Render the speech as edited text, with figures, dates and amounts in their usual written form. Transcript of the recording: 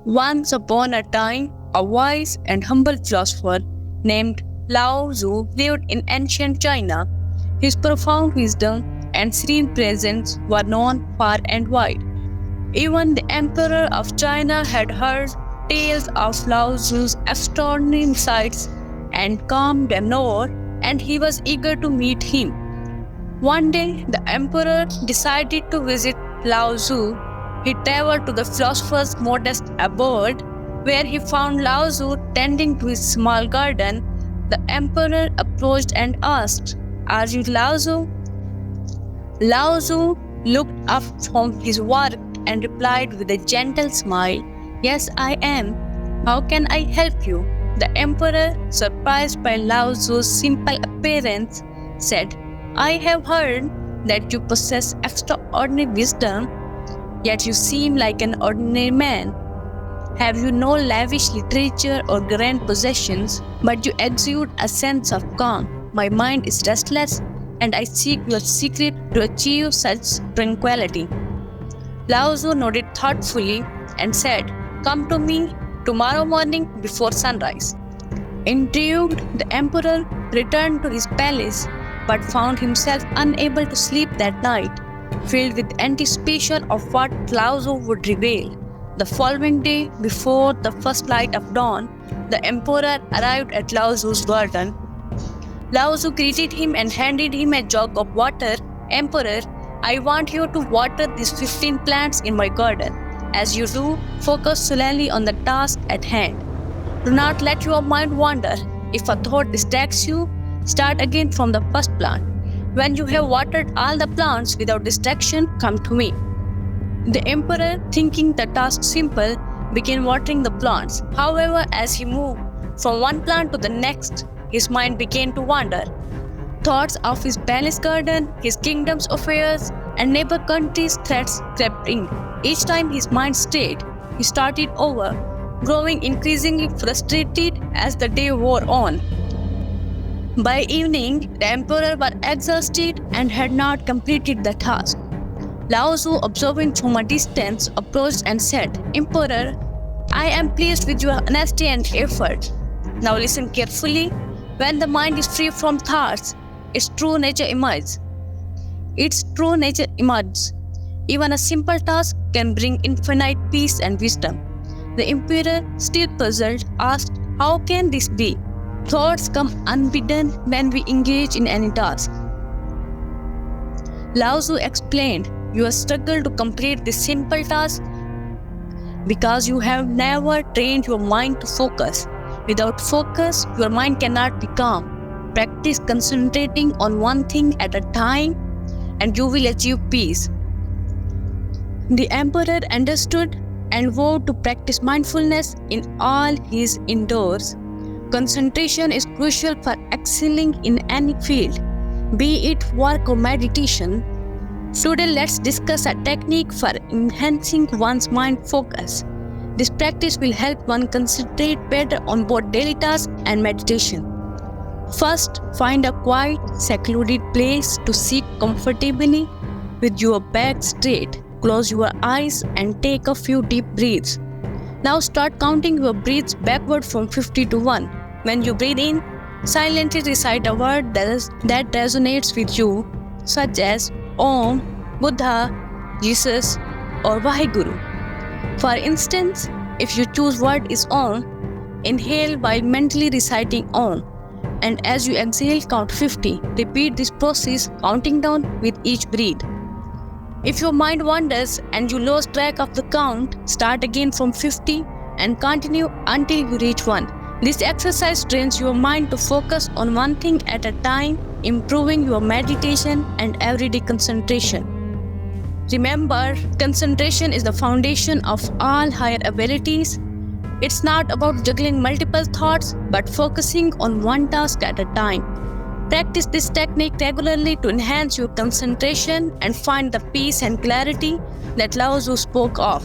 Once upon a time, a wise and humble philosopher named Lao Tzu lived in ancient China. His profound wisdom and serene presence were known far and wide. Even the Emperor of China had heard tales of Lao Tzu's extraordinary insights and calm demeanor, and he was eager to meet him. One day, the emperor decided to visit Lao Tzu. He traveled to the philosopher's modest abode, where he found Lao Tzu tending to his small garden. The emperor approached and asked, "Are you Lao Tzu?" Lao Tzu looked up from his work and replied with a gentle smile, "Yes, I am. How can I help you?" The emperor, surprised by Lao Tzu's simple appearance, said, "I have heard that you possess extraordinary wisdom, yet you seem like an ordinary man. Have you no lavish literature or grand possessions, but you exude a sense of calm? My mind is restless, and I seek your secret to achieve such tranquility." Lao Tzu nodded thoughtfully and said, "Come to me tomorrow morning before sunrise." Intrigued, the emperor returned to his palace but found himself unable to sleep that night, filled with anticipation of what Lao Tzu would reveal. The following day, before the first light of dawn, the emperor arrived at Lao Tzu's garden. Lao Tzu greeted him and handed him a jug of water. "Emperor, I want you to water these 15 plants in my garden. As you do, focus solely on the task at hand. Do not let your mind wander. If a thought distracts you, start again from the first plant. When you have watered all the plants without distraction, come to me." The emperor, thinking the task simple, began watering the plants. However, as he moved from one plant to the next, his mind began to wander. Thoughts of his palace garden, his kingdom's affairs, and neighbor countries' threats crept in. Each time his mind strayed, he started over, growing increasingly frustrated as the day wore on. By evening, the emperor was exhausted and had not completed the task. Lao Tzu, observing from a distance, approached and said, "Emperor, I am pleased with your honesty and effort. Now listen carefully. When the mind is free from thoughts, its true nature emerges. Even a simple task can bring infinite peace and wisdom." The emperor, still puzzled, asked, "How can this be? Thoughts come unbidden when we engage in any task." Lao Tzu explained, "You have struggled to complete this simple task because you have never trained your mind to focus. Without focus, your mind cannot be calm. Practice concentrating on one thing at a time, and you will achieve peace." The emperor understood and vowed to practice mindfulness in all his endeavors. Concentration is crucial for excelling in any field, be it work or meditation. Today, let's discuss a technique for enhancing one's mind focus. This practice will help one concentrate better on both daily tasks and meditation. First, find a quiet, secluded place to sit comfortably with your back straight. Close your eyes and take a few deep breaths. Now start counting your breaths backward from 50 to 1. When you breathe in, silently recite a word that resonates with you, such as Om, Buddha, Jesus, or Vaheguru. For instance, if you choose word is Om, inhale while mentally reciting Om, and as you exhale, count 50. Repeat this process, counting down with each breath. If your mind wanders and you lose track of the count, start again from 50 and continue until you reach 1. This exercise trains your mind to focus on one thing at a time, improving your meditation and everyday concentration. Remember, concentration is the foundation of all higher abilities. It's not about juggling multiple thoughts, but focusing on one task at a time. Practice this technique regularly to enhance your concentration and find the peace and clarity that Lao Tzu spoke of.